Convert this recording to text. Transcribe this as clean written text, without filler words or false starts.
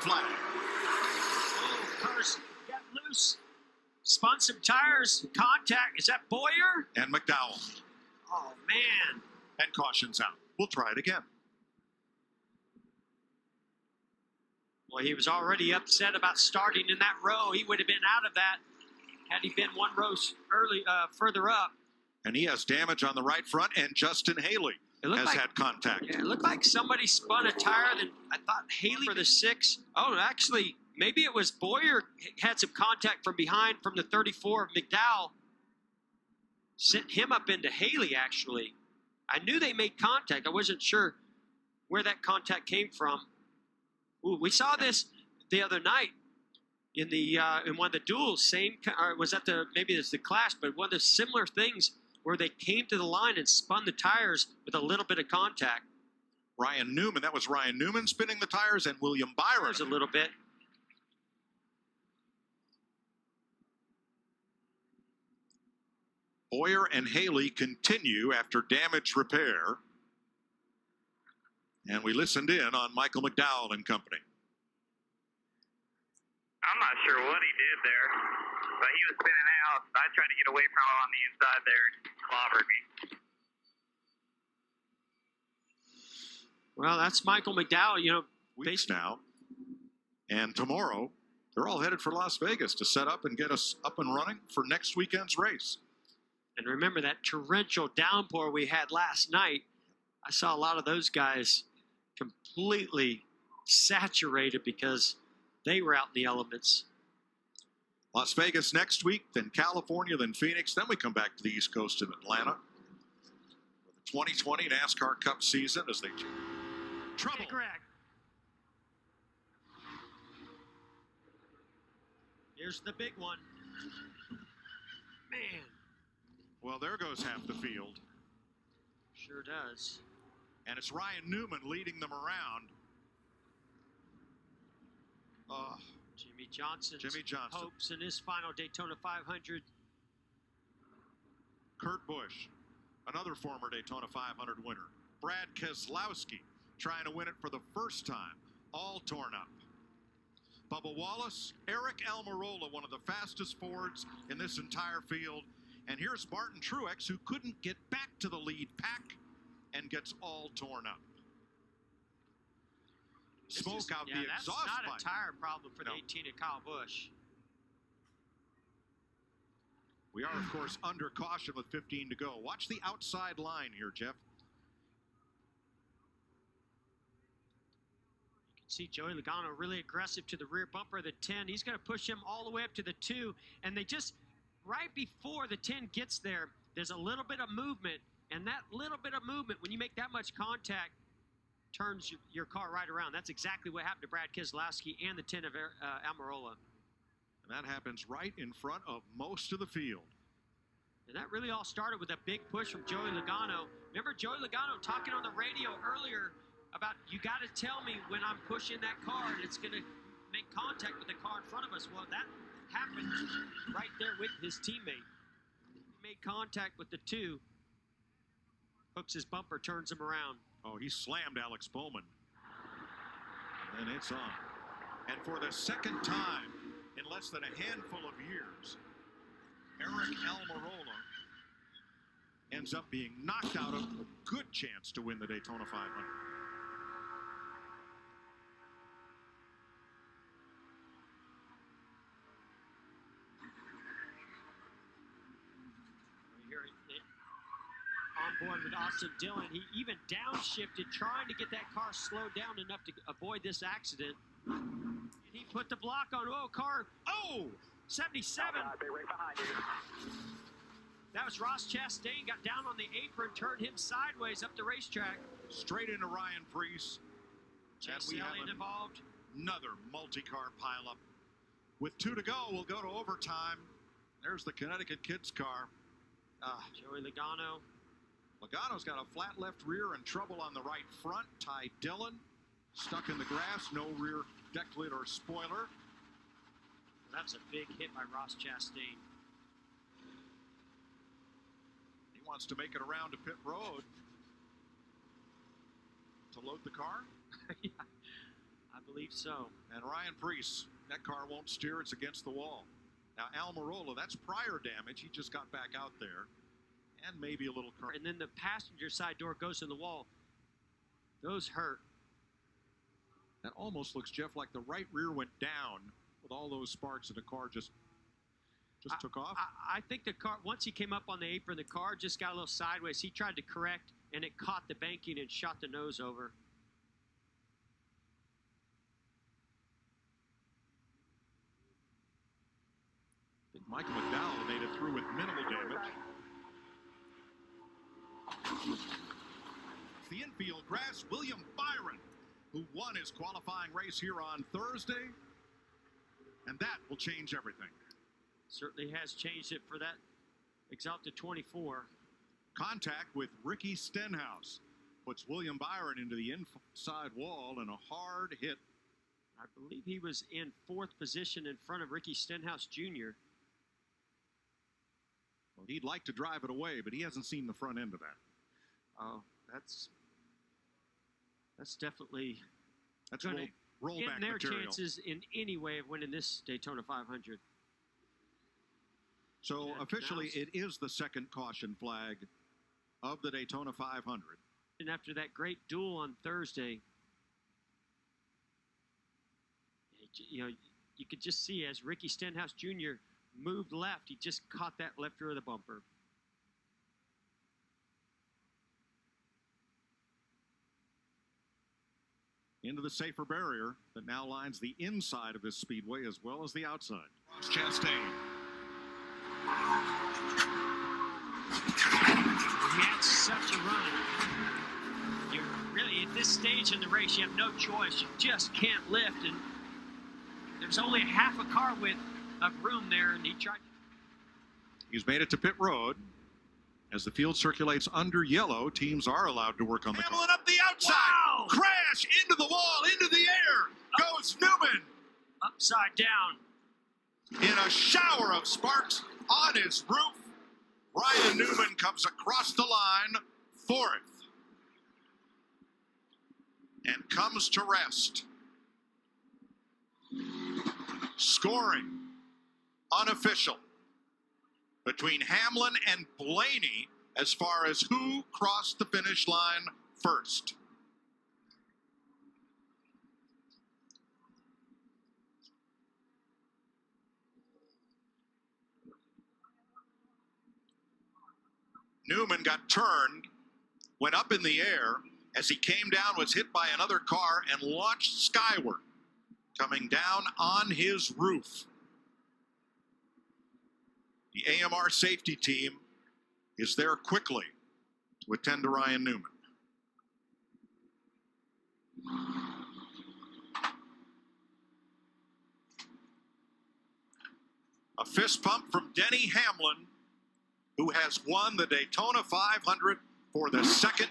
flag. Oh, cars got loose. Spun some tires. Contact. Is that Boyer? And McDowell. Oh, man. And caution's out. We'll try it again. Well, he was already upset about starting in that row. He would have been out of that had he been one row further up. And he has damage on the right front, and Justin Haley has had contact. Yeah, it looked like somebody spun a tire. Then I thought Haley for the 6. Oh, actually, maybe it was Boyer had some contact from behind from the 34 of McDowell. Sent him up into Haley, actually. I knew they made contact. I wasn't sure where that contact came from. Ooh, we saw this the other night in one of the duels. Or was that maybe it's the Clash, but one of the similar things where they came to the line and spun the tires with a little bit of contact. Ryan Newman, that was Ryan Newman spinning the tires, and William Byron. There's a little bit. Boyer and Haley continue after damage repair. And we listened in on Michael McDowell and company. I'm not sure what he did there, but he was spinning out. I tried to get away from him on the inside there. He clobbered me. Well, that's Michael McDowell, Weeks now. And tomorrow, they're all headed for Las Vegas to set up and get us up and running for next weekend's race. And remember that torrential downpour we had last night. I saw a lot of those guys completely saturated because they were out in the elements. Las Vegas next week, then California, then Phoenix. Then we come back to the East Coast in Atlanta for the 2020 NASCAR Cup season as they trouble. Hey, Greg. Here's the big one. Man. Well, there goes half the field. Sure does. And it's Ryan Newman leading them around. Jimmy Johnson. Hopes in his final Daytona 500. Kurt Busch, another former Daytona 500 winner. Brad Keselowski trying to win it for the first time, all torn up. Bubba Wallace, Eric Almirola, one of the fastest Fords in this entire field. And here's Martin Truex, who couldn't get back to the lead pack and gets all torn up. Smoke out the exhaust pipe. That's not a tire problem for the 18 of Kyle Busch. We are, of course, under caution with 15 to go. Watch the outside line here, Jeff. You can see Joey Logano really aggressive to the rear bumper of the 10. He's going to push him all the way up to the 2. And they just, right before the 10 gets there, there's a little bit of movement. And that little bit of movement, when you make that much contact, turns your car right around. That's exactly what happened to Brad Keselowski and the 10 of Almirola. And that happens right in front of most of the field. And that really all started with a big push from Joey Logano. Remember Joey Logano talking on the radio earlier about, you got to tell me when I'm pushing that car and it's going to make contact with the car in front of us. Well, that happened right there with his teammate. He made contact with the 2. Hooks his bumper, turns him around. Oh, he slammed Alex Bowman. And it's on. And for the second time in less than a handful of years, Eric Almirola ends up being knocked out of a good chance to win the Daytona 500. On board with Austin Dillon. He even downshifted, trying to get that car slowed down enough to avoid this accident. And he put the block on. Car. 77. That was Ross Chastain. Got down on the apron, turned him sideways up the racetrack. Straight into Ryan Preece. Chase Elliott involved. Another multi-car pileup. With 2 to go, we'll go to overtime. There's the Connecticut Kids car. Joey Logano. Logano's got a flat left rear and trouble on the right front. Ty Dillon stuck in the grass, no rear deck lid or spoiler. That's a big hit by Ross Chastain. He wants to make it around to pit road to load the car. Yeah, I believe so. And Ryan Preece, that car won't steer. It's against the wall. Now, Almirola, that's prior damage. He just got back out there. And maybe a little current. And then the passenger side door goes in the wall. Those hurt. That almost looks, Jeff, like the right rear went down with all those sparks and the car just took off. I think the car, once he came up on the apron, the car just got a little sideways. He tried to correct, and it caught the banking and shot the nose over. I think Michael McDowell made it through with minimal damage. The infield grass, William Byron, who won his qualifying race here on Thursday. And that will change everything. Certainly has changed it for that Exalted 24. Contact with Ricky Stenhouse puts William Byron into the inside wall and a hard hit. I believe he was in 4th position in front of Ricky Stenhouse Jr. Well, he'd like to drive it away, but he hasn't seen the front end of that. Oh, that's definitely That's going to rollback end their material. chances in any way of winning this Daytona 500. So Yeah, officially, now it is the second caution flag of the Daytona 500. And after that great duel on Thursday, you know, you could just see as Ricky Stenhouse Jr. moved left, he just caught that left rear of the bumper. Into the safer barrier that now lines the inside of this speedway as well as the outside. Chastain. He had such a run. You really, at this stage in the race, you have no choice. You just can't lift, and there's only half a car width of room there, and he tried. He's made it to pit road. As the field circulates under yellow, teams are allowed to work on the car. Hamlin up the outside. Wow! Crash into the wall, into the air. Goes Newman. Upside down. In a shower of sparks on his roof, Ryan Newman comes across the line, 4th. And comes to rest. Scoring unofficial between Hamlin and Blaney as far as who crossed the finish line first. Newman got turned, went up in the air. As he came down, was hit by another car and launched skyward, coming down on his roof. The AMR safety team is there quickly to attend to Ryan Newman. A fist pump from Denny Hamlin, who has won the Daytona 500 for the second